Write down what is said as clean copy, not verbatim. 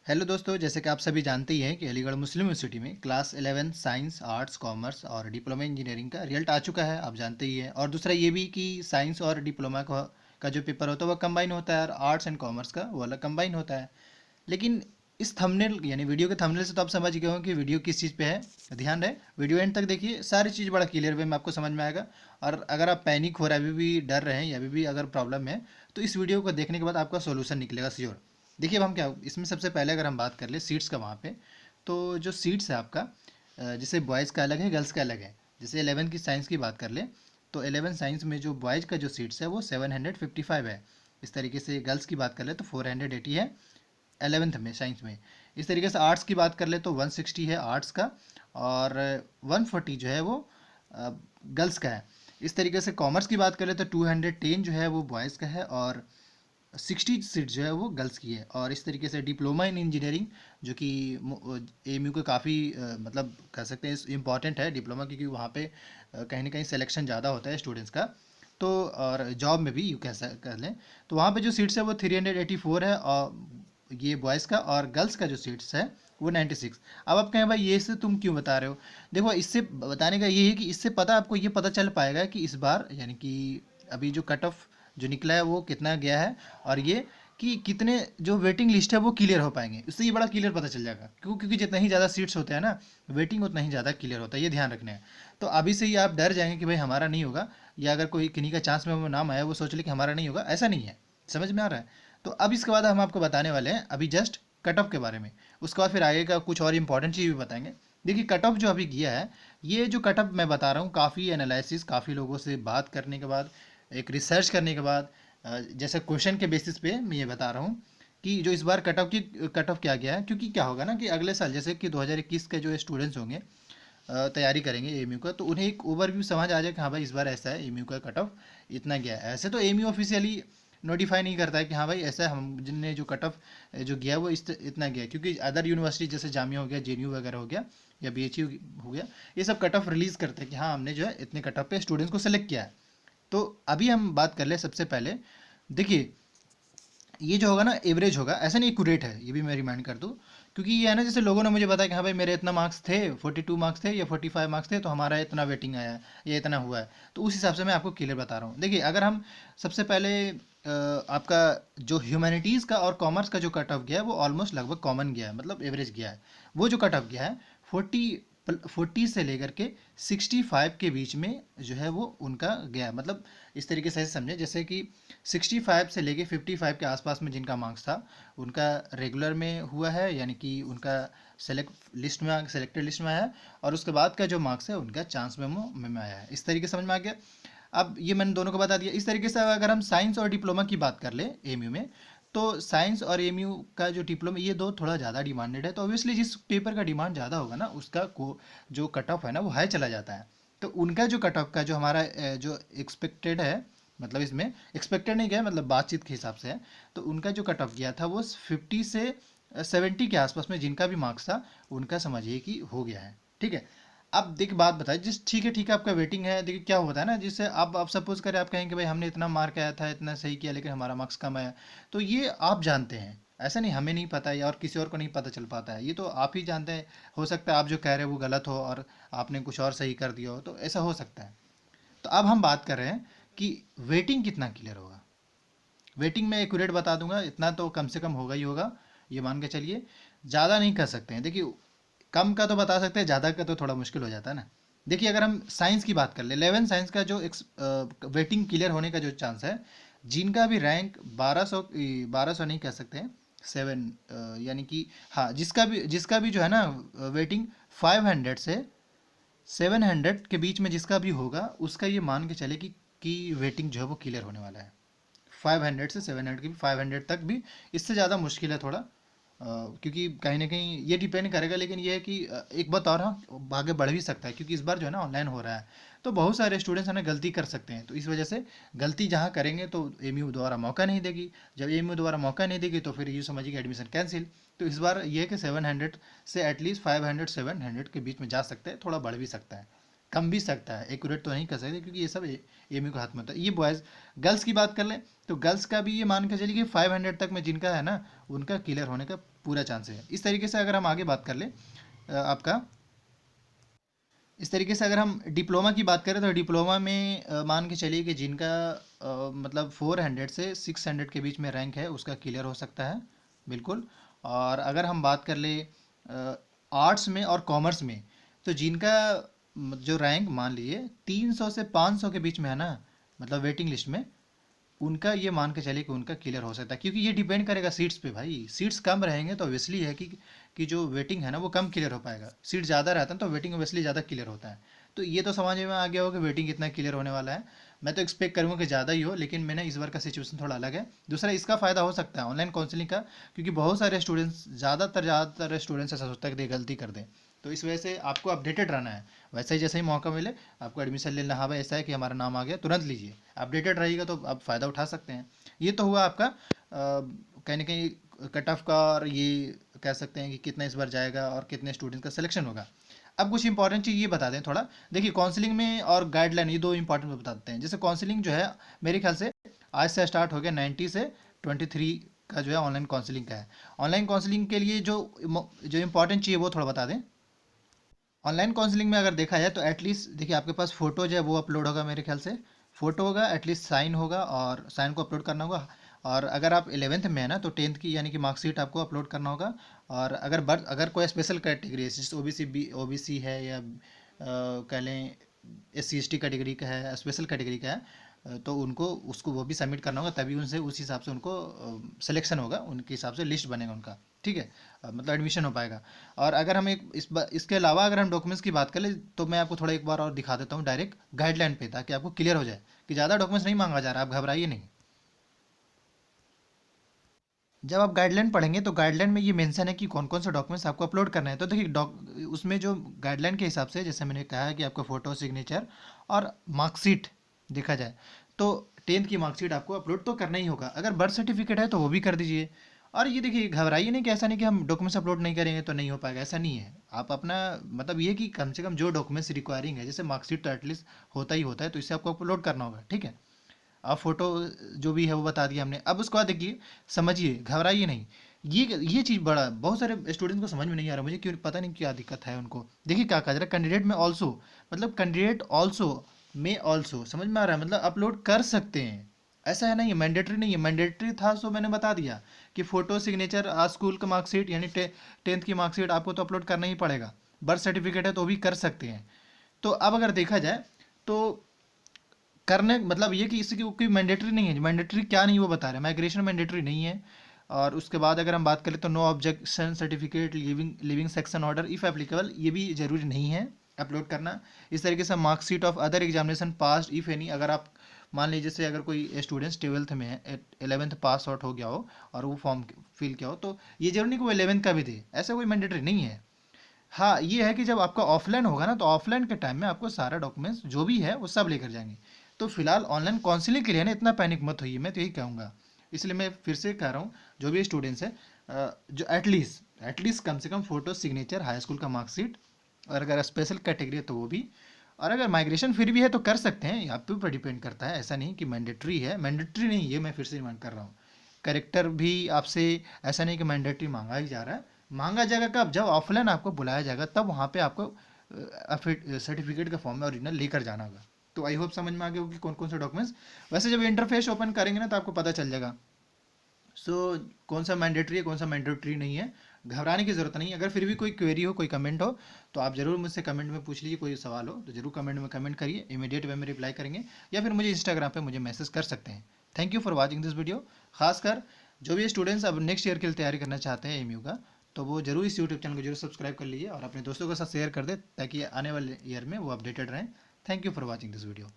Hello दोस्तों, जैसे कि आप सभी जानते ही हैं कि अलीगढ़ मुस्लिम यूनिवर्सिटी में क्लास 11 साइंस आर्ट्स कॉमर्स और डिप्लोमा इंजीनियरिंग का रिजल्ट आ चुका है। आप जानते ही हैं। और दूसरा ये भी कि साइंस और डिप्लोमा का जो पेपर होता है वो कंबाइन होता है और आर्ट्स एंड कॉमर्स का वो अलग कंबाइन होता है। लेकिन इस थंबनेल यानी वीडियो के थंबनेल से तो आप समझ गए हो कि वीडियो किस चीज़ पे है। ध्यान रहे, वीडियो एंड तक देखिए, सारी चीज़ बड़ा क्लियर वे में आपको समझ में आएगा। और अगर आप पैनिक हो रहे हैं, अभी भी डर रहे हैं या अभी भी अगर प्रॉब्लम है, तो इस वीडियो को देखने के बाद आपका सोल्यूशन निकलेगा श्योर। देखिए, अब हम क्या इसमें सबसे पहले अगर हम बात कर ले सीट्स का वहाँ पे, तो जो सीट्स है आपका, जैसे बॉयज़ का अलग है, गर्ल्स का अलग है। जैसे 11 की साइंस की बात कर ले, तो 11 साइंस में जो बॉयज़ का जो सीट्स है वो 755 है। इस तरीके से गर्ल्स की बात कर ले तो 480 है 11th में साइंस में। इस तरीके से आर्ट्स की बात कर ले तो 160 है आर्ट्स का, और 140 जो है वो गर्ल्स का है। इस तरीके से कॉमर्स की बात कर ले तो 210 जो है वो बॉयज़ का है, और 60 सीट जो है वो गर्ल्स की है। और इस तरीके से डिप्लोमा इन इंजीनियरिंग, जो कि एएमयू को काफ़ी मतलब कह सकते हैं इम्पॉर्टेंट है डिप्लोमा, क्योंकि वहाँ पे कहीं ना कहीं सिलेक्शन ज़्यादा होता है स्टूडेंट्स का। तो और जॉब में भी यू कह लें, तो वहाँ पे जो सीट्स है वो 384 है, और ये बॉयज़ का, और गर्ल्स का जो सीट्स है वो 96। अब आप कहें भाई ये से तुम क्यों बता रहे हो। देखो, इससे बताने का ये है कि इससे आपको ये पता चल पाएगा कि इस बार यानी कि अभी जो कट ऑफ जो निकला है वो कितना गया है, और ये कि कितने जो वेटिंग लिस्ट है वो क्लियर हो पाएंगे। इससे ये बड़ा क्लियर पता चल जाएगा, क्योंकि जितना ही ज़्यादा सीट्स होते हैं ना, वेटिंग उतना ही ज़्यादा क्लियर होता है, ये ध्यान रखना है। तो अभी से ही आप डर जाएंगे कि भाई हमारा नहीं होगा, या अगर कोई किन्हीं का चांस में वो नाम आया वो सोच ले कि हमारा नहीं होगा, ऐसा नहीं है। समझ में आ रहा है। तो अब इसके बाद हम आपको बताने वाले हैं अभी जस्ट कट ऑफ के बारे में। उसके बाद फिर आगे का कुछ और इंपॉर्टेंट चीज़ भी बताएंगे। देखिए, कट ऑफ जो अभी किया है, ये जो कट ऑफ मैं बता रहा हूँ, काफ़ी एनालिसिस, काफ़ी लोगों से बात करने के बाद, एक रिसर्च करने के बाद, जैसे क्वेश्चन के बेसिस पे मैं ये बता रहा हूँ कि जो इस बार कट ऑफ किया गया है। क्योंकि क्या होगा ना कि अगले साल जैसे कि 2021 के जो स्टूडेंट्स होंगे, तैयारी करेंगे एएमयू का, तो उन्हें एक ओवरव्यू समझ आ जाए कि हाँ भाई इस बार ऐसा है, एएमयू का कट ऑफ इतना गया है। ऐसे तो एएमयू ऑफिशियली नोटिफाई नहीं करता है कि हाँ भाई ऐसा है, हम जिनने जो कट ऑफ जो गया है वो इतना गया है। क्योंकि अदर यूनिवर्सिटी जैसे जामिया हो गया, जेएनयू वगैरह हो गया, या बीएचयू हो गया, ये सब कट ऑफ रिलीज़ करते हैं कि हाँ हमने जो है इतने कट ऑफ पे स्टूडेंट्स को सेलेक्ट किया है। तो अभी हम बात कर ले सबसे पहले। देखिए, ये जो होगा ना एवरेज होगा, ऐसा नहीं एक्यूरेट है, ये भी मैं रिमाइंड कर दूँ। क्योंकि ये है ना, जैसे लोगों ने मुझे बताया कि हाँ भाई मेरे इतना मार्क्स थे, 42 मार्क्स थे या 45 मार्क्स थे, तो हमारा इतना वेटिंग आया है, ये इतना हुआ है। तो उस हिसाब से मैं आपको क्लियर बता रहा हूँ। देखिए, अगर हम सबसे पहले आपका जो ह्यूमैनिटीज़ का और कॉमर्स का जो कट ऑफ गया है वो ऑलमोस्ट लगभग कॉमन गया है, मतलब एवरेज गया है। वो जो कट ऑफ गया है 40 से लेकर के 65 के बीच में जो है वो उनका गया है। मतलब इस तरीके से समझे, जैसे कि 65 से लेके 55 के आसपास में जिनका मार्क्स था, उनका रेगुलर में हुआ है, यानी कि उनका सेलेक्टेड लिस्ट में आया है। और उसके बाद का जो मार्क्स है उनका चांस मेमो में आया है। इस तरीके से समझ में आ गया। अब ये मैंने दोनों को बता दिया। इस तरीके से अगर हम साइंस और डिप्लोमा की बात कर ले एएमयू में, तो साइंस और एएमयू का जो डिप्लोमा, ये दो थोड़ा ज़्यादा डिमांडेड है। तो ऑब्वियसली जिस पेपर का डिमांड ज़्यादा होगा ना, उसका को जो कट ऑफ है ना वो हाई चला जाता है। तो उनका जो कट ऑफ का जो हमारा जो एक्सपेक्टेड है, मतलब इसमें एक्सपेक्टेड नहीं गया, मतलब बातचीत के हिसाब से है, तो उनका जो कट ऑफ गया था वो 50 से 70 के आसपास में जिनका भी मार्क्स था, उनका समझिए कि हो गया है। ठीक है। अब देखिए, बात बताइए, जिस ठीक है आपका वेटिंग है। देखिए क्या होता है ना, जिससे आप सपोज करें, आप कहेंगे भाई हमने इतना मार्क आया था, इतना सही किया, लेकिन हमारा मार्क्स कम आया। तो ये आप जानते हैं, ऐसा नहीं हमें नहीं पता है और किसी और को नहीं पता चल पाता है, ये तो आप ही जानते हैं। हो सकता है आप जो कह रहे हैं वो गलत हो और आपने कुछ और सही कर दिया हो, तो ऐसा हो सकता है। तो अब हम बात कर रहे हैं कि वेटिंग कितना क्लियर होगा। वेटिंग में एक्यूरेट बता दूंगा, इतना तो कम से कम होगा ही होगा, ये मान के चलिए। ज़्यादा नहीं कर सकते हैं। देखिए, कम का तो बता सकते हैं, ज़्यादा का तो थोड़ा मुश्किल हो जाता है ना। देखिए, अगर हम साइंस की बात कर ले, 11 साइंस का जो वेटिंग क्लियर होने का जो चांस है, जिनका भी रैंक 1200 नहीं कह सकते हैं, 7, यानी कि हाँ, जिसका भी जो है ना वेटिंग 500 से 700 के बीच में जिसका भी होगा, उसका ये मान के चले कि वेटिंग जो है वो क्लियर होने वाला है। 500 से 700 की भी, 500 तक भी, इससे ज़्यादा मुश्किल है थोड़ा। क्योंकि कहीं ना कहीं ये डिपेंड करेगा। लेकिन ये है कि एक बात और, हाँ आगे बढ़ भी सकता है, क्योंकि इस बार जो है ना ऑनलाइन हो रहा है, तो बहुत सारे स्टूडेंट्स है ना गलती कर सकते हैं। तो इस वजह से गलती जहाँ करेंगे तो एएमयू दोबारा मौका नहीं देगी। जब एएमयू दोबारा मौका नहीं देगी तो फिर ये समझिए कि एडमिशन कैंसिल। तो इस बार ये है कि 700 से एटलीस्ट 500 700 के बीच में जा सकते हैं, थोड़ा बढ़ भी सकता है। कम भी सकता है, एक्यूरेट तो नहीं कर सकते क्योंकि ये सब एमयू के हाथ में होता है। ये बॉयज़। गर्ल्स की बात कर लें तो गर्ल्स का भी ये मान के चलिए कि 500 तक में जिनका है ना, उनका क्लियर होने का पूरा चांस है। इस तरीके से अगर हम आगे बात कर लें आपका, इस तरीके से अगर हम डिप्लोमा की बात करें तो डिप्लोमा में मान के चलिए कि जिनका मतलब 400 से 600 के बीच में रैंक है उसका क्लियर हो सकता है, बिल्कुल। और अगर हम बात कर ले आर्ट्स में और कॉमर्स में, तो जिनका जो रैंक मान लीजिए 300 से 500 के बीच में है ना, मतलब वेटिंग लिस्ट में, उनका ये मान के चलिए कि उनका क्लियर हो सकता है। क्योंकि ये डिपेंड करेगा सीट्स पे भाई, सीट्स कम रहेंगे तो ऑब्वियसली है कि जो वेटिंग है ना वो कम क्लियर हो पाएगा। सीट ज़्यादा रहता है तो वेटिंग ऑब्वियसली ज़्यादा क्लियर होता है। तो ये तो समझ में आ गया हो कि वेटिंग कितना क्लियर होने वाला है। मैं तो एक्सपेक्ट करूँगा कि ज़्यादा ही हो, लेकिन मैंने इस बार का सिचुएशन थोड़ा अलग है। दूसरा इसका फ़ायदा हो सकता है ऑनलाइन काउंसलिंग का, क्योंकि बहुत सारे स्टूडेंट्स, ज़्यादातर स्टूडेंट्स ऐसा सोचता है कि ये गलती कर दें। तो इस वजह से आपको अपडेटेड रहना है। वैसे ही जैसे ही मौका मिले आपको एडमिशन ले लेना। हाँ भाई ऐसा है कि हमारा नाम आ गया, तुरंत लीजिए। अपडेटेड रहिएगा तो आप फ़ायदा उठा सकते हैं। ये तो हुआ आपका कहीं ना कहीं कट ऑफ का, और ये कह सकते हैं कि कितना इस बार जाएगा और कितने स्टूडेंट्स का सिलेक्शन होगा। अब कुछ इंपॉर्टेंट चीज़ ये बता दें थोड़ा। देखिए काउंसलिंग में और गाइडलाइन, ये दो इंपॉर्टेंट बताते हैं। जैसे काउंसलिंग जो है मेरे ख्याल से आज से स्टार्ट हो गया, 90 से 23 का जो है ऑनलाइन काउंसलिंग का है। ऑनलाइन काउंसलिंग के लिए जो इंपॉर्टेंट चाहिए वो थोड़ा बता दें। ऑनलाइन काउंसलिंग में अगर देखा जाए तो एटलीस्ट देखिए आपके पास फोटो जो है वो अपलोड होगा मेरे ख्याल से। फोटो होगा, एटलीस्ट साइन होगा, और साइन को अपलोड करना होगा। और अगर आप 11th में है ना तो 10th की यानी कि मार्कशीट आपको अपलोड करना होगा। और अगर कोई स्पेशल कैटेगरी है, जैसे ओबीसी है, या कह लें SC ST कैटेगरी का है, स्पेशल कैटेगरी का है, तो उनको उसको वो भी सबमिट करना होगा, तभी उनसे उस हिसाब से उनको सिलेक्शन होगा, उनके हिसाब से लिस्ट बनेगा उनका। ठीक है, मतलब एडमिशन हो पाएगा। और अगर हम इसके अलावा अगर हम डॉक्यूमेंट्स की बात करें तो मैं आपको थोड़ा एक बार और दिखा देता हूँ डायरेक्ट गाइडलाइन पे, ताकि आपको क्लियर हो जाए कि ज़्यादा डॉक्यूमेंट्स नहीं मांगा जा रहा, आप घबराइए नहीं। जब आप गाइडलाइन पढ़ेंगे तो गाइडलाइन में ये मेंशन है कि कौन कौन से डॉक्यूमेंट्स आपको अपलोड करना है। तो देखिए उसमें जो गाइडलाइन के हिसाब से, जैसे मैंने कहा है कि आपको फ़ोटो, सिग्नेचर और मार्कशीट देखा जाए तो 10th की मार्कशीट आपको अपलोड तो करना ही होगा। अगर बर्थ सर्टिफिकेट है तो वो भी कर दीजिए। और ये देखिए घबराइए नहीं कि ऐसा नहीं कि हम डॉक्यूमेंट्स अपलोड नहीं करेंगे तो नहीं हो पाएगा, ऐसा नहीं है। आप अपना मतलब ये कि कम से कम जो डॉक्यूमेंट्स रिक्वायरिंग है, जैसे मार्कशीट तो एटलीस्ट होता ही होता है, तो इसे आपको अपलोड करना होगा। ठीक है, अब फोटो जो भी है वो बता दिया हमने। अब उसके बाद देखिए, समझिए, घबराइए नहीं। ये चीज़ बड़ा बहुत सारे स्टूडेंट्स को समझ में नहीं आ रहा, मुझे क्यों पता नहीं क्या दिक्कत है उनको। देखिए क्या कहा जा रहा है, कैंडिडेट में ऑल्सो, मतलब कैंडिडेट ऑल्सो में ऑल्सो, समझ में आ रहा है, मतलब अपलोड कर सकते हैं। ऐसा है नहीं है, मैंडेटरी नहीं है। मैंडेटरी था सो मैंने बता दिया कि फोटो, सिग्नेचर, स्कूल का मार्कशीट यानी 10th की मार्कशीट आपको तो अपलोड करना ही पड़ेगा। बर्थ सर्टिफिकेट है तो भी कर सकते हैं। तो अब अगर देखा जाए तो करने मतलब ये कि इसकी कोई मैंडेटरी नहीं है। मैंडेटरी क्या नहीं वो बता रहे हैं, माइग्रेशन मैंडेटरी नहीं है। और उसके बाद अगर हम बात करें तो no objection certificate, living section order if applicable, ये भी जरूरी नहीं है अपलोड करना। इस तरीके से marksheet of other examination pass if any, अगर आप मान लीजिए जैसे अगर कोई स्टूडेंट्स 12th में है, 11th पास आउट हो गया हो और वो फॉर्म फिल किया हो, तो ये जरूरी नहीं कि वो 11th का भी दे, ऐसा कोई मैंडेटरी नहीं है। हाँ ये है कि जब आपका ऑफलाइन होगा ना तो ऑफलाइन के टाइम में आपको सारा डॉक्यूमेंट्स जो भी है वो सब लेकर जाएंगे। तो फिलहाल ऑनलाइन काउंसलिंग के लिए ना इतना पैनिक मत होइए, मैं तो यही कहूँगा। इसलिए मैं फिर से कह रहा हूँ, जो भी स्टूडेंट्स हैं जो एटलीस्ट कम से कम फोटो, सिग्नेचर, हाई स्कूल का मार्कशीट, और अगर स्पेशल कैटेगरी है तो वो भी। और अगर माइग्रेशन फिर भी है तो कर सकते हैं, आप पे ऊपर डिपेंड करता है। ऐसा नहीं कि मैंडेटरी है, मैंडेटरी नहीं, ये मैं फिर से रिमाइंड कर रहा हूँ। करेक्टर भी आपसे ऐसा नहीं कि मैंडेटरी मांगा ही जा रहा है। मांगा जाएगा कब, जब ऑफलाइन आपको बुलाया जाएगा, तब वहाँ पे आपको सर्टिफिकेट का फॉर्म में ओरिजिनल लेकर जाना होगा। तो आई होप समझ में आ गया होगी कौन कौन से डॉक्यूमेंट्स। वैसे जब इंटरफेस ओपन करेंगे ना तो आपको पता चल जाएगा सो कौन सा मैंडेटरी है, कौन सा मैंडेटरी नहीं है। घबराने की ज़रूरत नहीं है। अगर फिर भी कोई क्वेरी हो, कोई कमेंट हो, तो आप ज़रूर मुझसे कमेंट में पूछ लीजिए। कोई सवाल हो तो ज़रूर कमेंट में कमेंट करिए, इमीडिएट वे में रिप्लाई करेंगे, या फिर मुझे इंस्टाग्राम पे मुझे मैसेज कर सकते हैं। Thank you for watching this video. खासकर जो भी स्टूडेंट्स अब नेक्स्ट ईयर के लिए तैयारी करना चाहते हैं एमयू का, तो वो जरूर इस यूट्यूब चैनल को जरूर सब्सक्राइब कर लीजिए और अपने दोस्तों के साथ शेयर कर दे, ताकि आने वाले ईयर में वो अपडेटेड रहें। Thank you for watching this video.